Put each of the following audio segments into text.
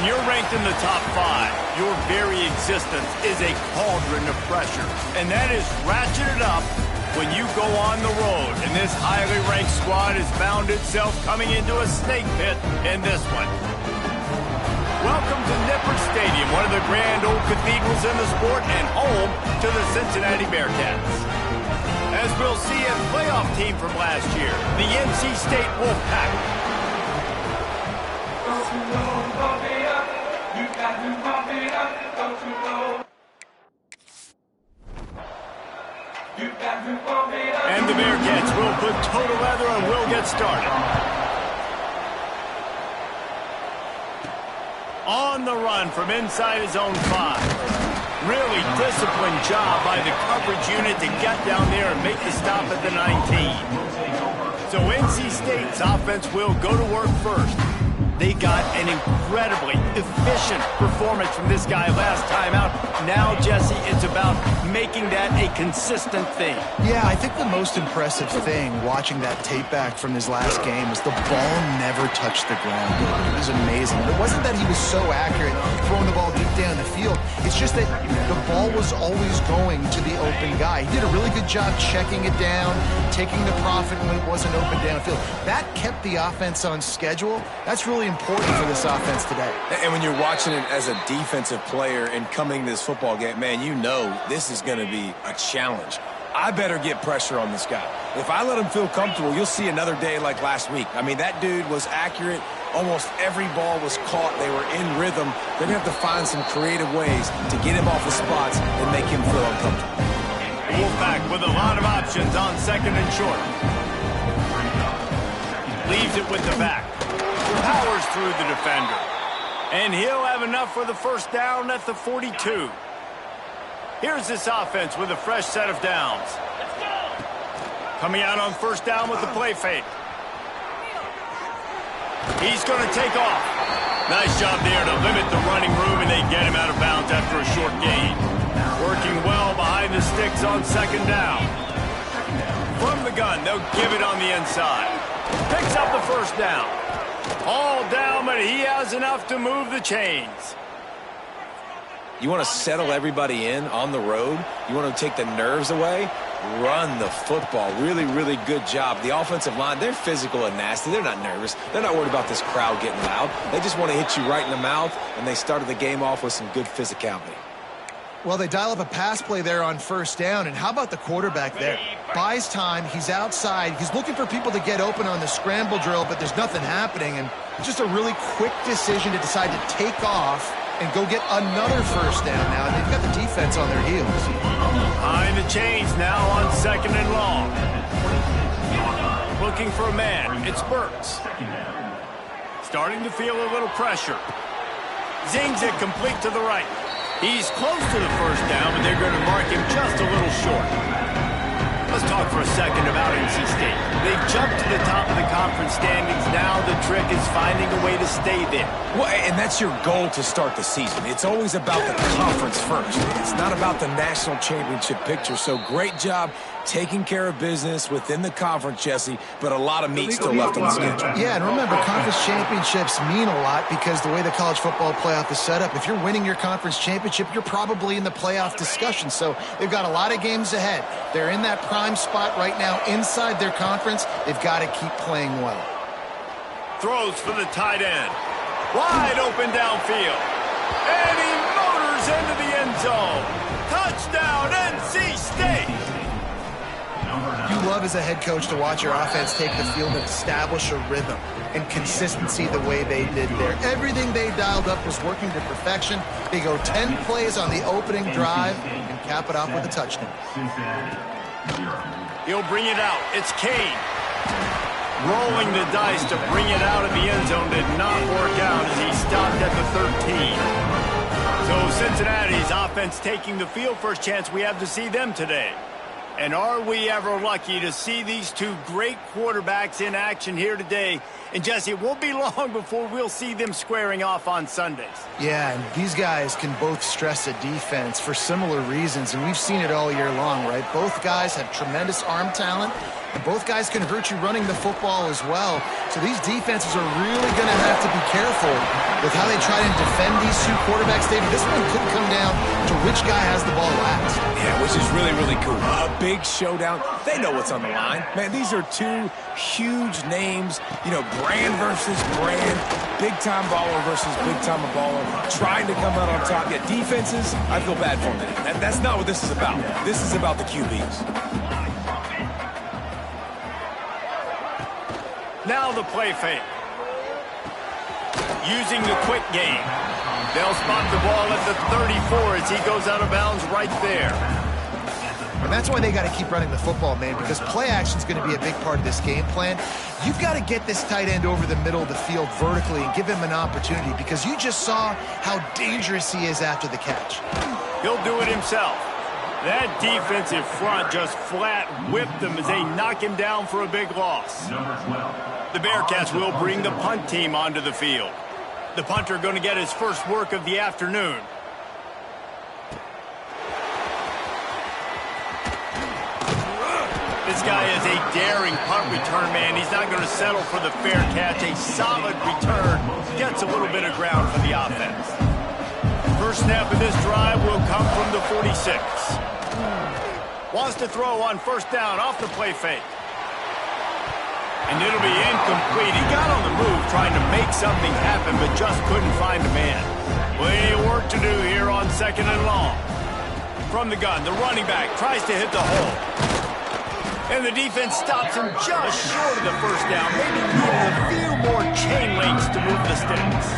you're ranked in the top 5, your very existence is a cauldron of pressure. And that is ratcheted up when you go on the road. And this highly ranked squad has found itself coming into a snake pit in this one. Welcome to Nippert Stadium, one of the grand old cathedrals in the sport and home to the Cincinnati Bearcats. As we'll see a playoff team from last year, the NC State Wolfpack. And the Bearcats will put total leather and will get started. On the run from inside his own 5. Really disciplined job by the coverage unit to get down there and make the stop at the 19. So NC State's offense will go to work first. They got an incredibly efficient performance from this guy last time out. Now, Jesse, it's about making that a consistent thing. Yeah, I think the most impressive thing watching that tape back from his last game was the ball never touched the ground. It was amazing. It wasn't that he was so accurate throwing the ball deep down the field. It's just that the ball was always going to the open guy. He did a really good job checking it down, taking the profit when it wasn't open downfield. That kept the offense on schedule. That's really important for this offense today. And when you're watching it as a defensive player and coming to this football game, man, you know this is going to be a challenge. I better get pressure on this guy. If I let him feel comfortable, you'll see another day like last week. I mean, that dude was accurate. Almost every ball was caught. They were in rhythm. They're going to have to find some creative ways to get him off the spots and make him feel uncomfortable. Wolfpack with a lot of options on second and short. Leaves it with the back. Powers through the defender. And he'll have enough for the first down at the 42. Here's this offense with a fresh set of downs. Coming out on first down with the play fake. He's going to take off. Nice job there to limit the running room, and they get him out of bounds after a short gain. Working well behind the sticks on second down. From the gun, they'll give it on the inside. Picks up the first down. All down, but he has enough to move the chains. You want to settle everybody in on the road? You want to take the nerves away? Run the football. Really, really good job. The offensive line, they're physical and nasty. They're not nervous. They're not worried about this crowd getting loud. They just want to hit you right in the mouth, and they started the game off with some good physicality. Well, they dial up a pass play there on first down, and how about the quarterback there? Buys time, he's outside, he's looking for people to get open on the scramble drill, but there's nothing happening, and just a really quick decision to decide to take off and go get another first down now. They've got the defense on their heels. Behind the chains now on second and long. Looking for a man, it's Burks. Starting to feel a little pressure. Zings it complete to the right. He's close to the first down, but they're going to mark him just a little short. Let's talk for a second about NC State. They've jumped to the top of the conference standings. Now the trick is finding a way to stay there. Well, and that's your goal to start the season. It's always about the conference first. It's not about the national championship picture. So great job taking care of business within the conference, Jesse, but a lot of meat still left on the schedule. Yeah, and remember, conference championships mean a lot because the way the college football playoff is set up, if you're winning your conference championship, you're probably in the playoff discussion. So they've got a lot of games ahead. They're in that prime spot right now inside their conference. They've got to keep playing well. Throws for the tight end. Wide open downfield. And he motors into the end zone. Touchdown, NC State! You love as a head coach to watch your offense take the field and establish a rhythm and consistency the way they did there. Everything they dialed up was working to perfection. They go 10 plays on the opening drive and cap it off with a touchdown. He'll bring it out. It's Kane. Rolling the dice to bring it out of the end zone did not work out as he stopped at the 13. So Cincinnati's offense taking the field. First chance we have to see them today. And are we ever lucky to see these two great quarterbacks in action here today? And, Jesse, it won't be long before we'll see them squaring off on Sundays. Yeah, and these guys can both stress a defense for similar reasons, and we've seen it all year long, right? Both guys have tremendous arm talent, and both guys can hurt you running the football as well. So these defenses are really going to have to be careful with how they try and defend these two quarterbacks, David, this one could come down to which guy has the ball last. Yeah, which is really, really cool. A big showdown. They know what's on the line. Man, these are two huge names. You know, brand versus brand. Big-time baller versus big-time baller. Trying to come out on top. Yeah, defenses, I feel bad for them. That's not what this is about. This is about the QBs. Now the play fake. Using the quick game. They'll spot the ball at the 34 as he goes out of bounds right there. And that's why they got to keep running the football, man, because play action is going to be a big part of this game plan. You've got to get this tight end over the middle of the field vertically and give him an opportunity, because you just saw how dangerous he is after the catch. He'll do it himself. That defensive front just flat whipped him as they knock him down for a big loss. The Bearcats will bring the punt team onto the field. The punter going to get his first work of the afternoon. This guy is a daring punt return man. He's not going to settle for the fair catch. A solid return gets a little bit of ground for the offense. First snap of this drive will come from the 46. Wants to throw on first down off the play fake. And it'll be incomplete. He got on the move trying to make something happen, but just couldn't find a man. Plenty of work to do here on 2nd and long. From the gun, the running back tries to hit the hole. And the defense stops him just short of the first down. Maybe needed a few more chain links to move the sticks.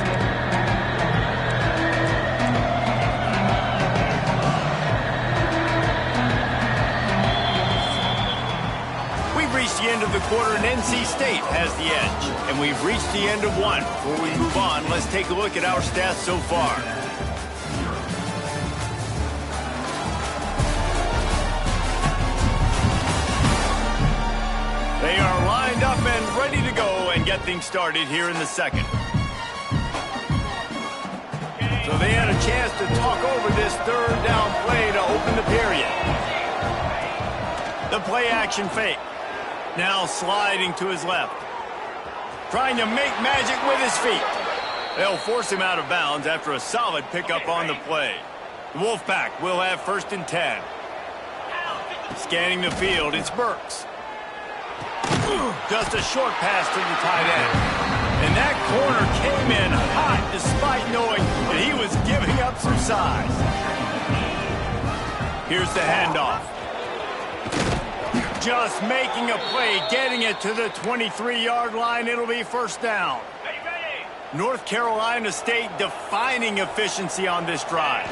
The end of the quarter, and NC State has the edge. And we've reached the end of one. Before we move on, let's take a look at our stats so far. They are lined up and ready to go and get things started here in the second. So they had a chance to talk over this third down play to open the period. The play action fake. Now sliding to his left. Trying to make magic with his feet. They'll force him out of bounds after a solid pickup on the play. The Wolfpack will have 1st and 10. Scanning the field, it's Burks. Just a short pass to the tight end. And that corner came in hot despite knowing that he was giving up some size. Here's the handoff. Just making a play, getting it to the 23-yard line. It'll be first down. North Carolina State defining efficiency on this drive.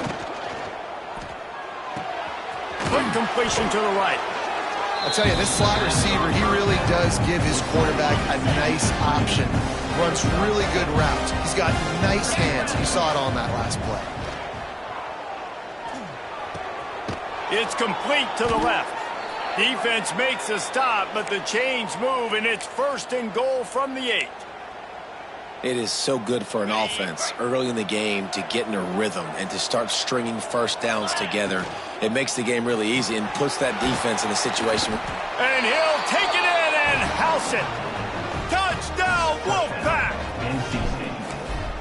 Quick completion to the right. I'll tell you, this slot receiver, he really does give his quarterback a nice option. Runs really good routes. He's got nice hands. You saw it on that last play. It's complete to the left. Defense makes a stop, but the chains move, and it's 1st and goal from the 8. It is so good for an offense early in the game to get in a rhythm and to start stringing first downs together. It makes the game really easy and puts that defense in a situation. And he'll take it in and house it. Touchdown, Wolfpack!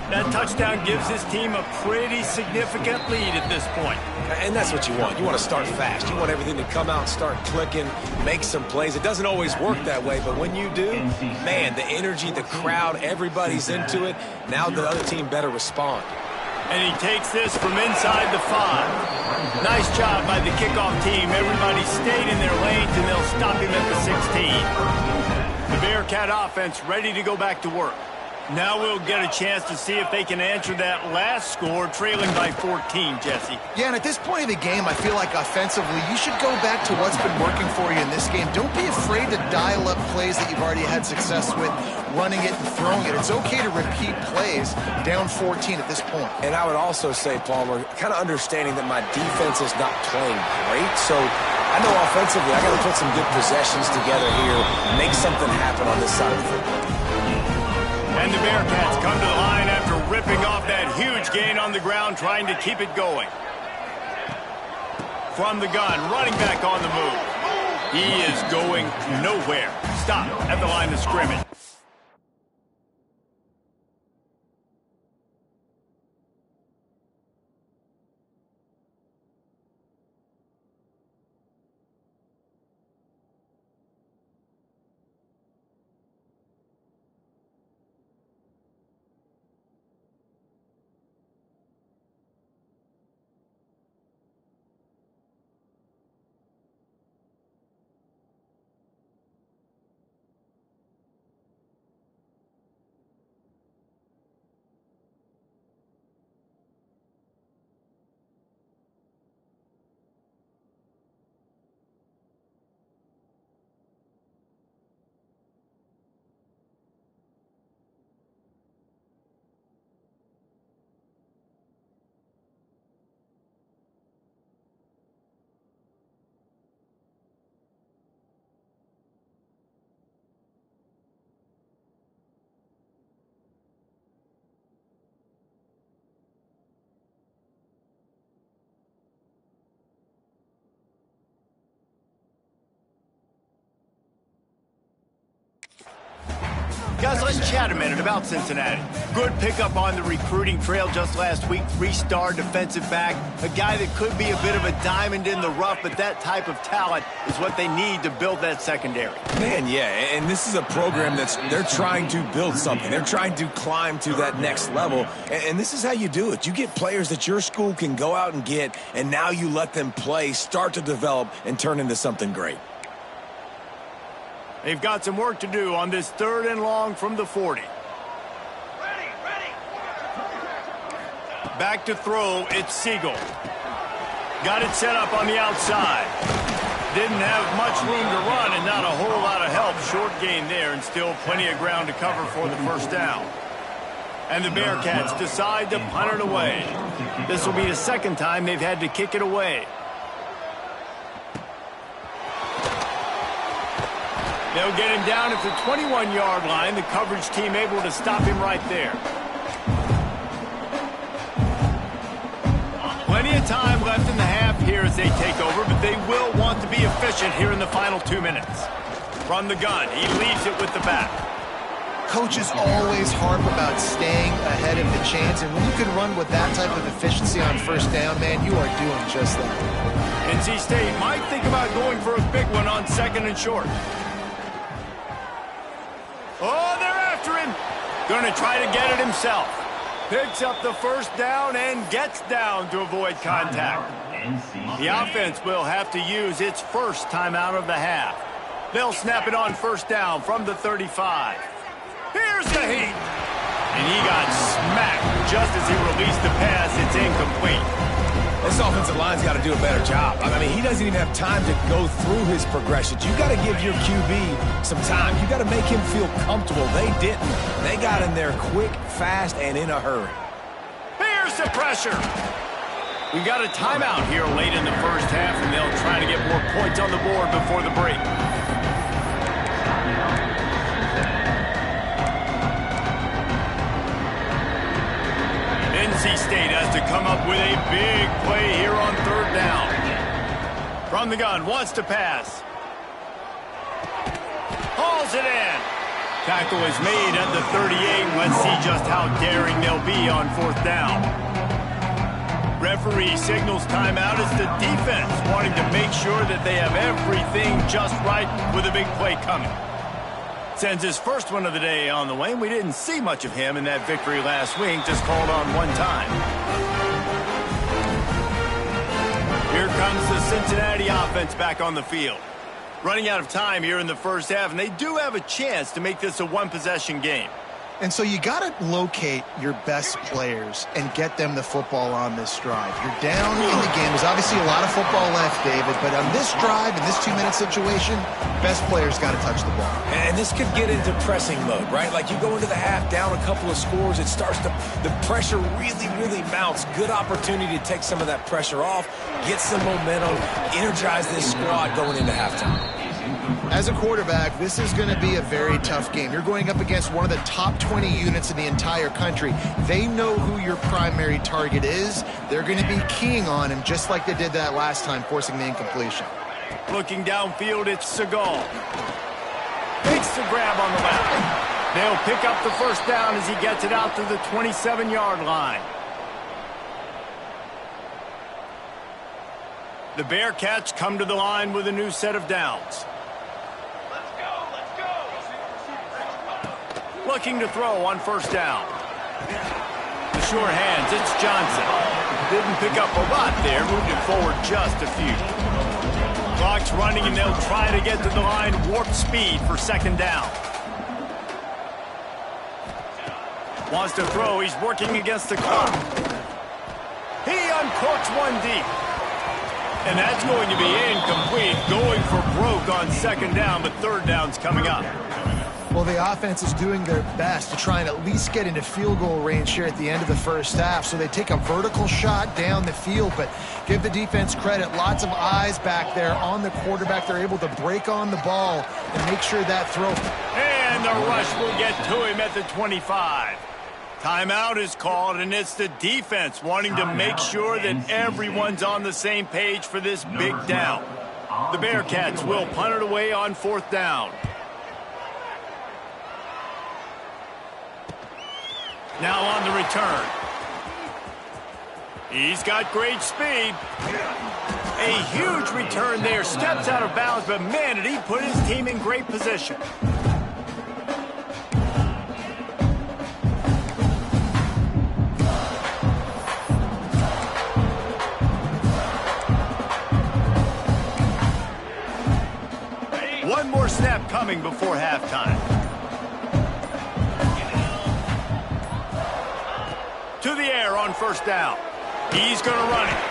That touchdown gives his team a pretty significant lead at this point. And that's what you want. You want to start fast. You want everything to come out, start clicking, make some plays. It doesn't always work that way, but when you do, man, the energy, the crowd, everybody's into it. Now the other team better respond. And he takes this from inside the 5. Nice job by the kickoff team. Everybody stayed in their lanes, and they'll stop him at the 16. The Bearcat offense ready to go back to work. Now we'll get a chance to see if they can answer that last score, trailing by 14, Jesse. Yeah, and at this point of the game, I feel like offensively, you should go back to what's been working for you in this game. Don't be afraid to dial up plays that you've already had success with, running it and throwing it. It's okay to repeat plays down 14 at this point. And I would also say, Palmer, kind of understanding that my defense is not playing great, so I know offensively I got to put some good possessions together here, make something happen on this side of the football. And the Bearcats come to the line after ripping off that huge gain on the ground, trying to keep it going. From the gun, running back on the move. He is going nowhere. Stop at the line of scrimmage. Guys, let's chat a minute about Cincinnati. Good pickup on the recruiting trail just last week. 3-star defensive back. A guy that could be a bit of a diamond in the rough, but that type of talent is what they need to build that secondary. Man, yeah, and this is a program they're trying to build something. They're trying to climb to that next level, and this is how you do it. You get players that your school can go out and get, and now you let them play, start to develop, and turn into something great. They've got some work to do on this 3rd and long from the 40. Ready. Back to throw, it's Siegel. Got it set up on the outside. Didn't have much room to run and not a whole lot of help. Short gain there and still plenty of ground to cover for the first down. And the Bearcats decide to punt it away. This will be the second time they've had to kick it away. They'll get him down at the 21-yard line. The coverage team able to stop him right there. Plenty of time left in the half here as they take over, but they will want to be efficient here in the final 2 minutes. From the gun, he leaves it with the back. Coaches always harp about staying ahead of the chains, and when you can run with that type of efficiency on first down, man, you are doing just that. NC State might think about going for a big one on 2nd and short. Oh, they're after him. Going to try to get it himself. Picks up the first down and gets down to avoid contact. The offense will have to use its first timeout of the half. They'll snap it on first down from the 35. Here's the heat. And he got smacked just as he released the pass. It's incomplete. This offensive line's got to do a better job. I mean, he doesn't even have time to go through his progressions. You got to give your QB some time. You got to make him feel comfortable. They didn't. They got in there quick, fast, and in a hurry. Here's the pressure. We got a timeout here late in the first half, and they'll try to get more points on the board before the break. NC State has to come up with a big play here on 3rd down. From the gun, wants to pass. Hauls it in. Tackle is made at the 38. Let's see just how daring they'll be on 4th down. Referee signals timeout as the defense wanting to make sure that they have everything just right with a big play coming. Sends his first one of the day on the way. We didn't see much of him in that victory last week, just called on one time. Here comes the Cincinnati offense back on the field. Running out of time here in the first half, and they do have a chance to make this a one-possession game. And so you got to locate your best players and get them the football on this drive. You're down in the game. There's obviously a lot of football left, David, but on this drive, in this 2-minute situation, best players got to touch the ball. And this could get into pressing mode, right? Like you go into the half, down a couple of scores, it starts to, the pressure really mounts. Good opportunity to take some of that pressure off, get some momentum, energize this squad going into halftime. As a quarterback, this is going to be a very tough game. You're going up against one of the top 20 units in the entire country. They know who your primary target is. They're going to be keying on him just like they did that last time, forcing the incompletion. Looking downfield, it's Seagal. Makes the grab on the left. They'll pick up the first down as he gets it out to the 27-yard line. The Bearcats come to the line with a new set of downs. Looking to throw on first down. The short hands, it's Johnson. Didn't pick up a lot there, moved it forward just a few. Clock's running and they'll try to get to the line, warp speed for 2nd down. Wants to throw, he's working against the clock. He uncorks one deep. And that's going to be incomplete, going for broke on 2nd down, but 3rd down's coming up. Well, the offense is doing their best to try and at least get into field goal range here at the end of the first half. So they take a vertical shot down the field, but give the defense credit. Lots of eyes back there on the quarterback. They're able to break on the ball and make sure that throw. And the rush will get to him at the 25. Timeout is called, and it's the defense wanting to make sure that everyone's on the same page for this big down. The Bearcats will punt it away on 4th down. Now on the return. He's got great speed. A huge return there. Steps out of bounds, but man, did he put his team in great position. One more snap coming before halftime. To the air on first down. He's going to run it.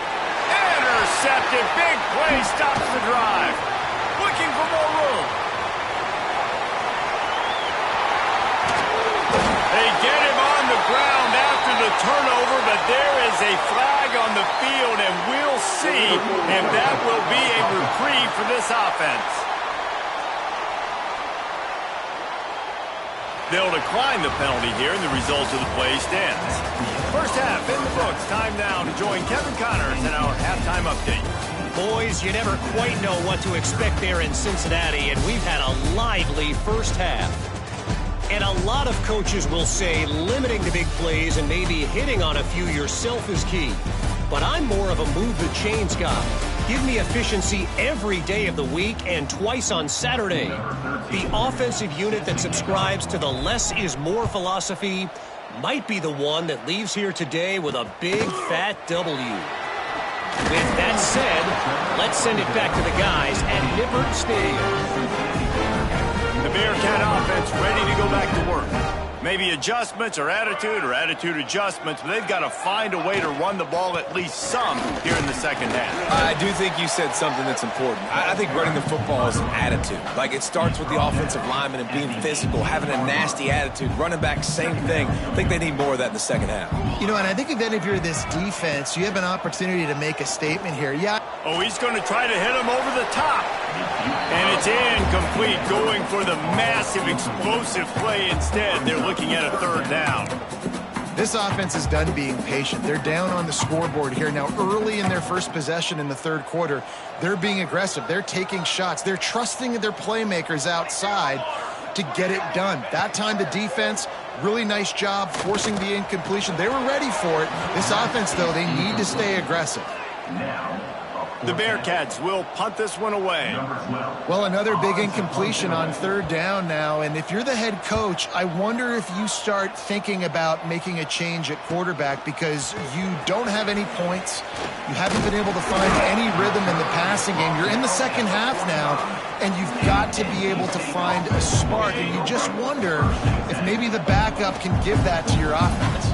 Intercepted. Big play. Stops the drive. Looking for more room. They get him on the ground after the turnover, but there is a flag on the field, and we'll see if that will be a reprieve for this offense. They'll decline the penalty here, and the result of the play stands. First half in the books. Time now to join Kevin Connors in our halftime update. Boys, you never quite know what to expect there in Cincinnati, and we've had a lively first half. And a lot of coaches will say limiting the big plays and maybe hitting on a few yourself is key. But I'm more of a move the chains guy. Give me efficiency every day of the week and twice on Saturday. The offensive unit that subscribes to the less is more philosophy might be the one that leaves here today with a big fat W. With that said, let's send it back to the guys at Nippert Stadium. The Bearcat offense ready to go back to work. Maybe adjustments or attitude adjustments, but they've got to find a way to run the ball at least some here in the second half. I do think you said something that's important. I think running the football is an attitude. Like, it starts with the offensive lineman and being physical, having a nasty attitude. Running back, same thing. I think they need more of that in the second half. You know, and I think if you're this defense, you have an opportunity to make a statement here. Yeah. Oh, he's going to try to hit him over the top. And it's incomplete, going for the massive explosive play instead. They're looking at a third down. This offense is done being patient. They're down on the scoreboard here. Now, early in their first possession in the third quarter, they're being aggressive. They're taking shots. They're trusting their playmakers outside to get it done. That time, the defense, really nice job forcing the incompletion. They were ready for it. This offense, though, they need to stay aggressive. The Bearcats will punt this one away. Well, another big incompletion on third down now, and if you're the head coach, I wonder if you start thinking about making a change at quarterback because you don't have any points. You haven't been able to find any rhythm in the passing game. You're in the second half now, and you've got to be able to find a spark, and you just wonder if maybe the backup can give that to your offense.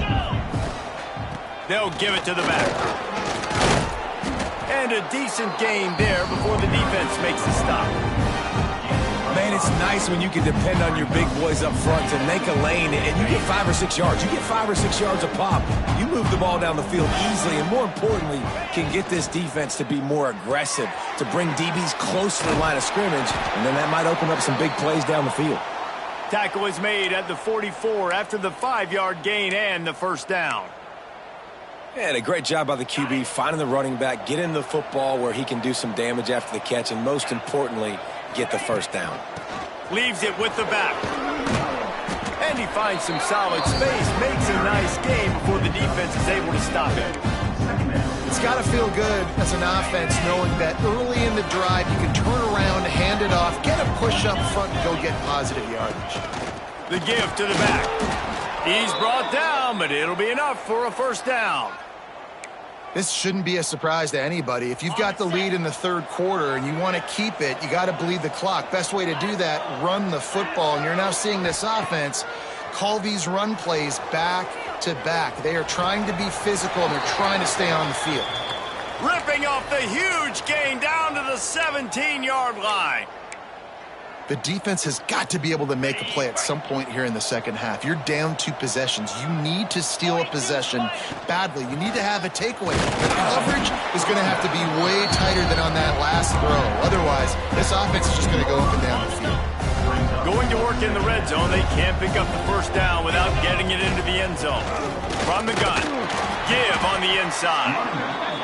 They'll give it to the back. And a decent gain there before the defense makes the stop. Man, it's nice when you can depend on your big boys up front to make a lane and you get 5 or 6 yards. You get 5 or 6 yards a pop. You move the ball down the field easily and, more importantly, can get this defense to be more aggressive, to bring DBs close to the line of scrimmage, and then that might open up some big plays down the field. Tackle is made at the 44 after the 5-yard gain and the first down. And a great job by the QB finding the running back, getting the football where he can do some damage after the catch, and most importantly, get the first down. Leaves it with the back. And he finds some solid space, makes a nice game before the defense is able to stop it. It's got to feel good as an offense knowing that early in the drive you can turn around, hand it off, get a push up front, and go get positive yardage. The give to the back. He's brought down, but it'll be enough for a first down. This shouldn't be a surprise to anybody. If you've got the lead in the third quarter and you want to keep it, you got to bleed the clock. Best way to do that, run the football. And you're now seeing this offense call these run plays back to back. They are trying to be physical, and they're trying to stay on the field. Ripping off the huge gain down to the 17-yard line. The defense has got to be able to make a play at some point here in the second half. You're down 2 possessions. You need to steal a possession badly. You need to have a takeaway. The coverage is going to have to be way tighter than on that last throw. Otherwise, this offense is just going to go up and down the field. Going to work in the red zone, they can't pick up the first down without getting it into the end zone. From the gun, give on the inside.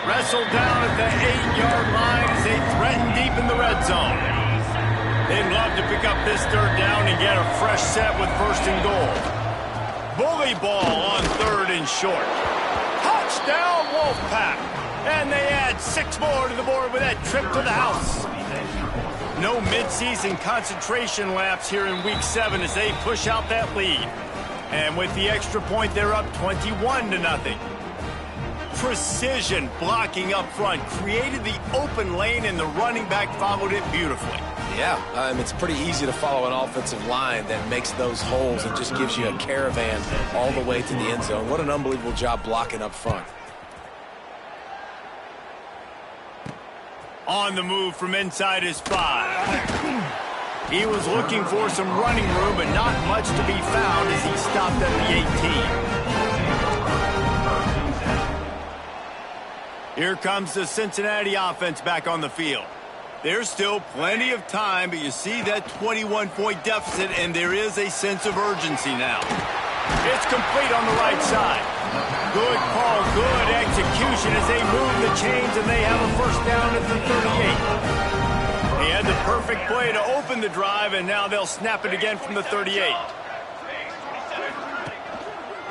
Wrestled down at the 8-yard line as they threaten deep in the red zone. They'd love to pick up this third down and get a fresh set with first and goal. Bully ball on 3rd and short. Touchdown, Wolfpack. And they add 6 more to the board with that trip to the house. No midseason concentration laps here in Week 7 as they push out that lead. And with the extra point, they're up 21-0. Precision blocking up front created the open lane, and the running back followed it beautifully. Yeah, it's pretty easy to follow an offensive line that makes those holes and just gives you a caravan all the way to the end zone. What an unbelievable job blocking up front. On the move from inside his 5. He was looking for some running room, but not much to be found as he stopped at the 18. Here comes the Cincinnati offense back on the field. There's still plenty of time, but you see that 21-point deficit, and there is a sense of urgency now. It's complete on the right side. Good call, good execution as they move the chains, and they have a first down at the 38. He had the perfect play to open the drive, and now they'll snap it again from the 38.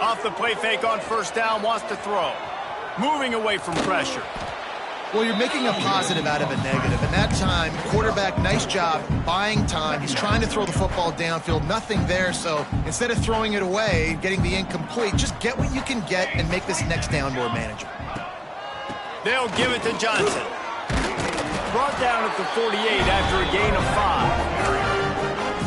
Off the play fake on first down, wants to throw. Moving away from pressure. Well, you're making a positive out of a negative. And that time, quarterback, nice job buying time. He's trying to throw the football downfield. Nothing there, so instead of throwing it away, getting the incomplete, just get what you can get and make this next down more manageable. They'll give it to Johnson. Brought down at the 48 after a gain of 5.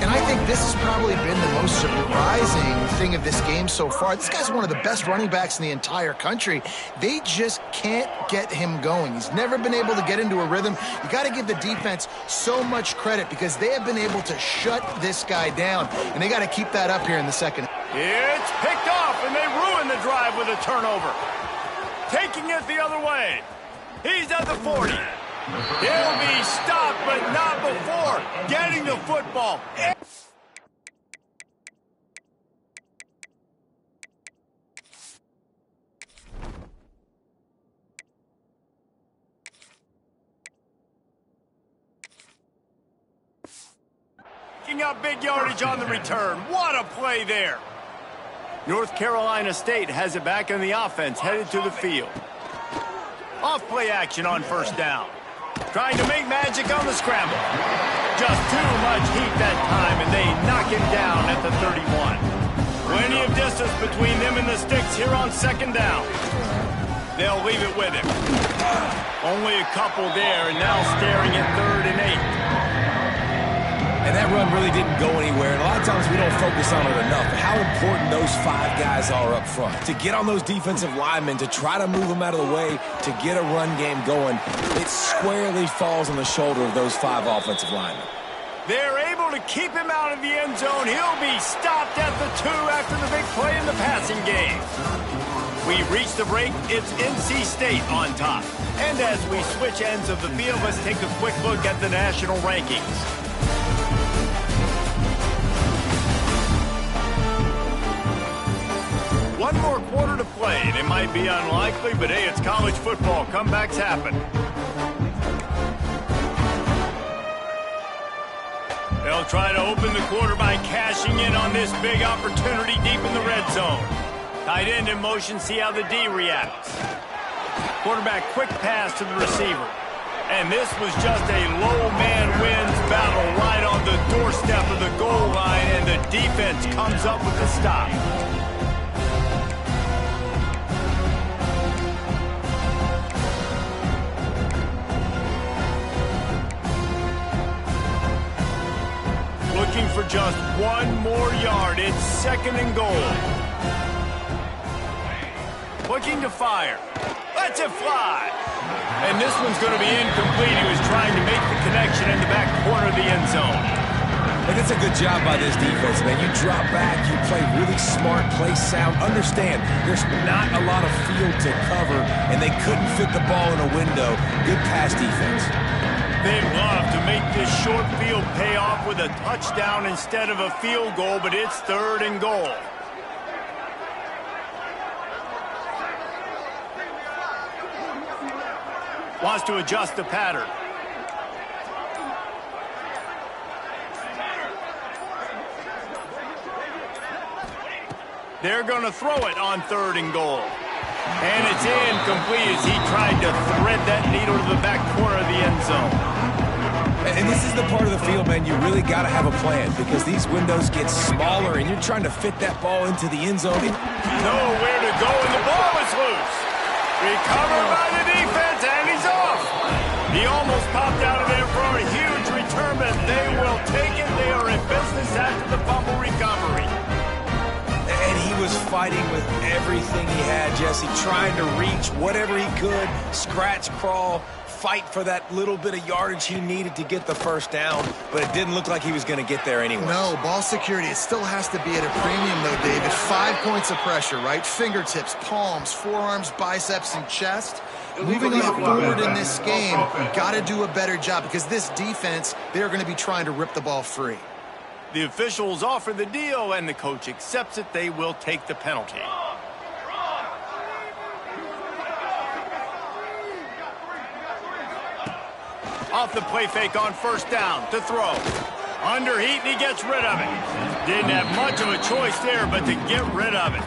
And I think this has probably been the most surprising thing of this game so far. This guy's one of the best running backs in the entire country. They just can't get him going. He's never been able to get into a rhythm. You got to give the defense so much credit because they have been able to shut this guy down, and they got to keep that up here in the second. It's picked off, and they ruin the drive with a turnover. Taking it the other way. He's at the 40. He'll be stopped, but not before getting the football. Picking up big yardage on the return. What a play there. North Carolina State has it back in the offense, headed to the field. Off play action on first down. Trying to make magic on the scramble. Just too much heat that time, and they knock him down at the 31. Plenty of distance between them and the sticks here on second down. They'll leave it with him. Only a couple there, and now staring at 3rd and 8. And that run really didn't go anywhere, and a lot of times we don't focus on it enough. How important those 5 guys are up front. To get on those defensive linemen, to try to move them out of the way, to get a run game going, it squarely falls on the shoulder of those 5 offensive linemen. They're able to keep him out of the end zone. He'll be stopped at the 2 after the big play in the passing game. We reach the break. It's NC State on top. And as we switch ends of the field, let's take a quick look at the national rankings. One more quarter to play, and it might be unlikely, but hey, it's college football. Comebacks happen. They'll try to open the quarter by cashing in on this big opportunity deep in the red zone. Tight end in motion, see how the D reacts. Quarterback quick pass to the receiver. And this was just a low man wins battle right on the doorstep of the goal line, and the defense comes up with the stop. Looking for just one more yard. It's 2nd and goal. Looking to fire. Lets it fly. And this one's going to be incomplete. He was trying to make the connection in the back corner of the end zone. And it's a good job by this defense, man. You drop back, you play really smart, play sound. Understand, there's not a lot of field to cover, and they couldn't fit the ball in a window. Good pass defense. They love to make this short field pay off with a touchdown instead of a field goal, but it's 3rd and goal. Wants to adjust the pattern. They're going to throw it on 3rd and goal. And it's incomplete as he tried to thread that needle to the back corner of the end zone. And this is the part of the field, man, you really got to have a plan because these windows get smaller and you're trying to fit that ball into the end zone. Nowhere to go, and the ball is loose. Recovered by the defense, and he's off. He almost popped out of there for a huge return, but they will take it. They are in business after the fumble recovery. And he was fighting with everything he had, Jesse, trying to reach whatever he could, scratch, crawl, fight for that little bit of yardage he needed to get the first down, but it didn't look like he was going to get there anyway. No, ball security, it still has to be at a premium, though, David. 5 points of pressure, right? Fingertips, palms, forearms, biceps, and chest. Moving on forward in this game, got to do a better job because this defense, they're going to be trying to rip the ball free. The officials offer the deal, and the coach accepts it. They will take the penalty. Off the play fake on 1st down to throw. Under heat, and he gets rid of it. Didn't have much of a choice there, but to get rid of it.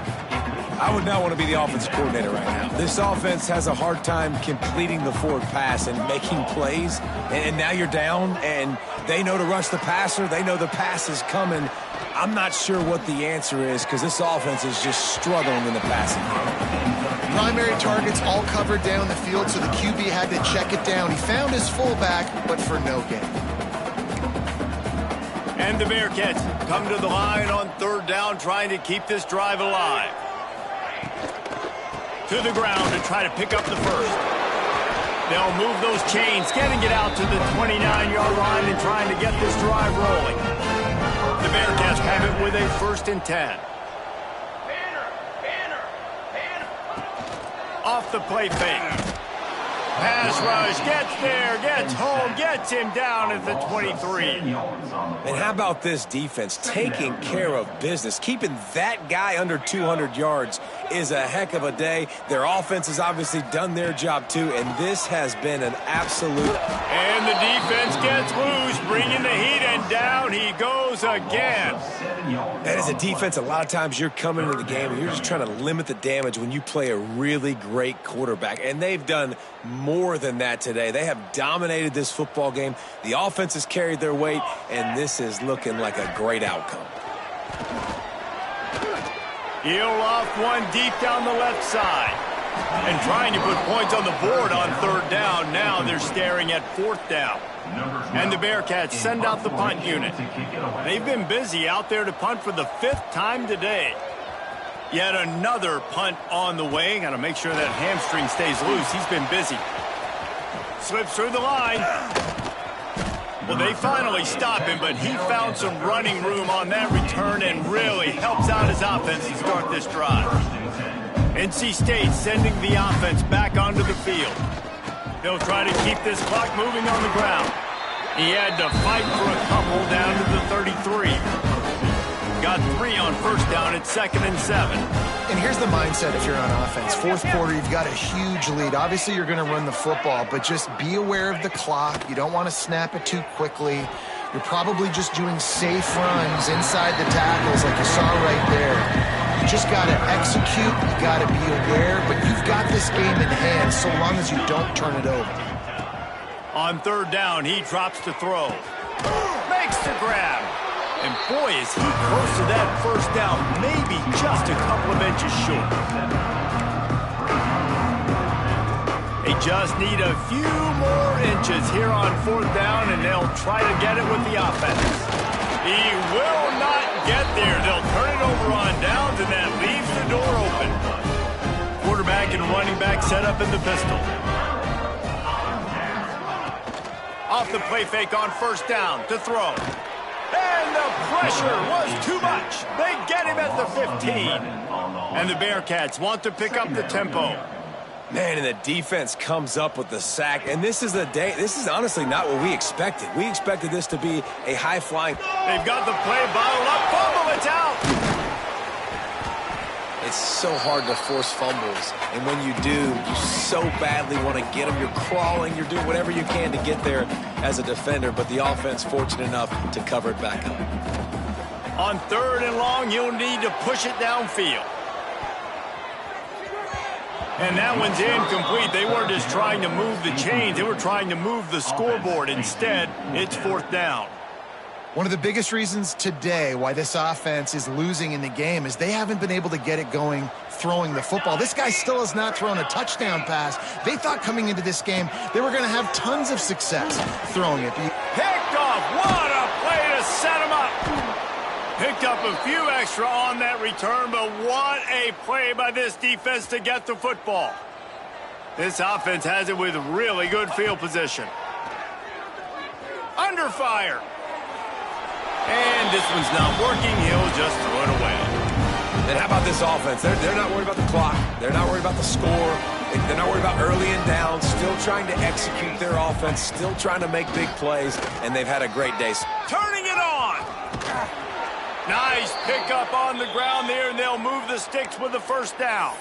I would not want to be the offensive coordinator right now. This offense has a hard time completing the forward pass and making plays, and now you're down, and they know to rush the passer. They know the pass is coming. I'm not sure what the answer is because this offense is just struggling in the passing game. Primary targets all covered down the field, so the QB had to check it down. He found his fullback, but for no gain. And the Bearcats come to the line on 3rd down, trying to keep this drive alive. To the ground to try to pick up the first. They'll move those chains, getting it out to the 29-yard line and trying to get this drive rolling. The Bearcats have it with a 1st and 10. Off the play fake. Pass rush, gets there, gets home, gets him down at the 23. And how about this defense taking care of business? Keeping that guy under 200 yards is a heck of a day. Their offense has obviously done their job too, and this has been an absolute... And the defense gets loose, bringing the heat, and down he goes again. And as a defense, a lot of times you're coming into the game and you're just trying to limit the damage when you play a really great quarterback, and they've done more than that today. They have dominated this football game. The offense has carried their weight, and this is looking like a great outcome. He'll off one deep down the left side. And trying to put points on the board on 3rd down. Now they're staring at 4th down. And the Bearcats send out the punt unit. They've been busy out there to punt for the 5th time today. Yet another punt on the way. Got to make sure that hamstring stays loose. He's been busy. Slips through the line. Well, they finally stop him, but he found some running room on that return and really helps out his offense to start this drive. NC State sending the offense back onto the field. They'll try to keep this clock moving on the ground. He had to fight for a couple down to the 33. Got 3 on 1st down at 2nd and 7. And here's the mindset if you're on offense. 4th quarter, you've got a huge lead. Obviously, you're going to run the football, but just be aware of the clock. You don't want to snap it too quickly. You're probably just doing safe runs inside the tackles like you saw right there. You just got to execute. You got to be aware, but you've got this game in hand so long as you don't turn it over. On 3rd down, he drops to throw. Makes the grab. And boy, is he close to that 1st down, maybe just a couple of inches short. They just need a few more inches here on 4th down, and they'll try to get it with the offense. He will not get there. They'll turn it over on downs, and that leaves the door open. Quarterback and running back set up in the pistol. Off the play fake on 1st down to throw. And the pressure was too much. They get him at the 15. And the Bearcats want to pick up the tempo. Man, and the defense comes up with the sack. And this is the day. This is honestly not what we expected. We expected this to be a high-flying. They've got the play bottled up. Fumble, it's out. It's so hard to force fumbles. And when you do, you so badly want to get them. You're crawling. You're doing whatever you can to get there as a defender. But the offense fortunate enough to cover it back up. On 3rd and long, you'll need to push it downfield. And that one's incomplete. They weren't just trying to move the chains. They were trying to move the scoreboard. Instead, it's 4th down. One of the biggest reasons today why this offense is losing in the game is they haven't been able to get it going throwing the football. This guy still has not thrown a touchdown pass. They thought coming into this game they were going to have tons of success throwing it. Picked off. What a play to set him up. Picked up a few extra on that return, but what a play by this defense to get the football. This offense has it with really good field position. Under fire. And this one's not working. He'll just throw it away. And how about this offense? They're not worried about the clock. They're not worried about the score. They're not worried about early and down. Still trying to execute their offense. Still trying to make big plays. And they've had a great day. Turning it on. Nice pickup on the ground there, and they'll move the sticks with the 1st down.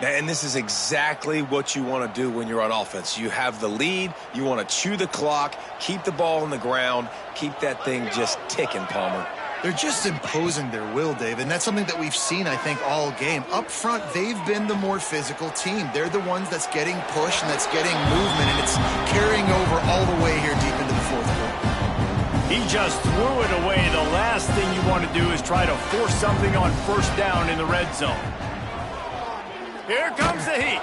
And this is exactly what you want to do when you're on offense. You have the lead. You want to chew the clock, keep the ball on the ground, keep that thing just ticking, Palmer. They're just imposing their will, Dave, and that's something that we've seen, I think, all game. Up front, they've been the more physical team. They're the ones that's getting pushed and that's getting movement, and it's carrying over all the way here deep into the 4th quarter. He just threw it away. The last thing you want to do is try to force something on 1st down in the red zone. Here comes the heat.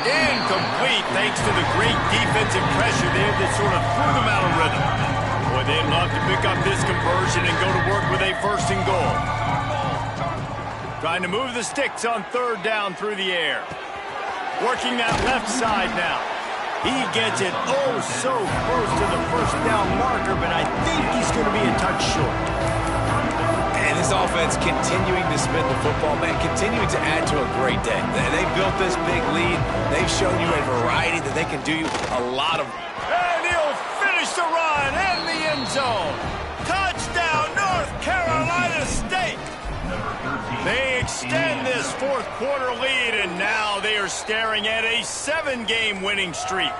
Incomplete thanks to the great defensive pressure there that sort of threw them out of rhythm. Boy, they'd love to pick up this conversion and go to work with a 1st and goal. Trying to move the sticks on 3rd down through the air. Working that left side now. He gets it oh so close to the 1st down marker, but I think he's going to be a touch short. And this offense continuing to spin the football, man, continuing to add to a great day. They built this big lead. They've shown you a variety that they can do you a lot of. And he'll finish the run in the end zone. Touchdown, North Carolina State. They extend this 4th quarter lead, and now they are staring at a 7-game winning streak.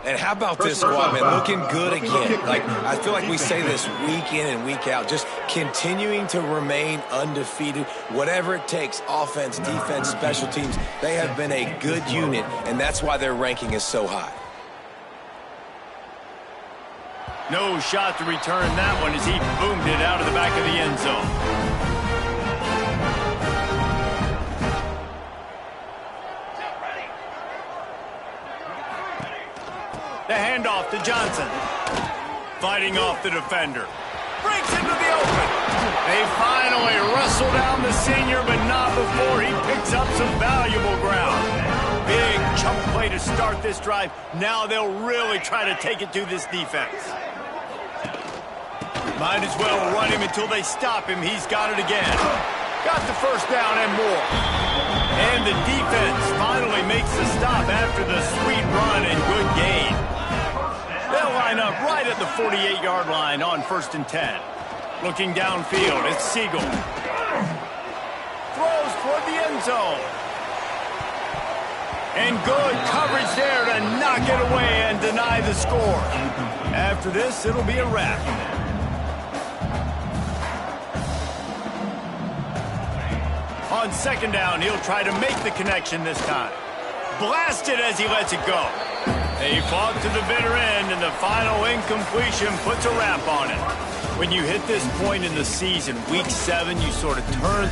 And how about this squad, man? Looking good again. Like, I feel like we say this week in and week out, just continuing to remain undefeated. Whatever it takes, offense, defense, special teams, they have been a good unit, and that's why their ranking is so high. No shot to return that one as he boomed it out of the back of the end zone. The handoff to Johnson. Fighting off the defender. Breaks into the open. They finally wrestle down the senior, but not before he picks up some valuable ground. Big chunk play to start this drive. Now they'll really try to take it to this defense. Might as well run him until they stop him. He's got it again. Got the 1st down and more. And the defense finally makes the stop after the sweet run and good gain. They'll line up right at the 48-yard line on 1st and 10. Looking downfield, it's Siegel. Throws toward the end zone. And good coverage there to knock it away and deny the score. After this, it'll be a wrap. On 2nd down, he'll try to make the connection this time. Blasted as he lets it go. They fought to the bitter end, and the final incompletion puts a wrap on it. When you hit this point in the season, week 7, you sort of turn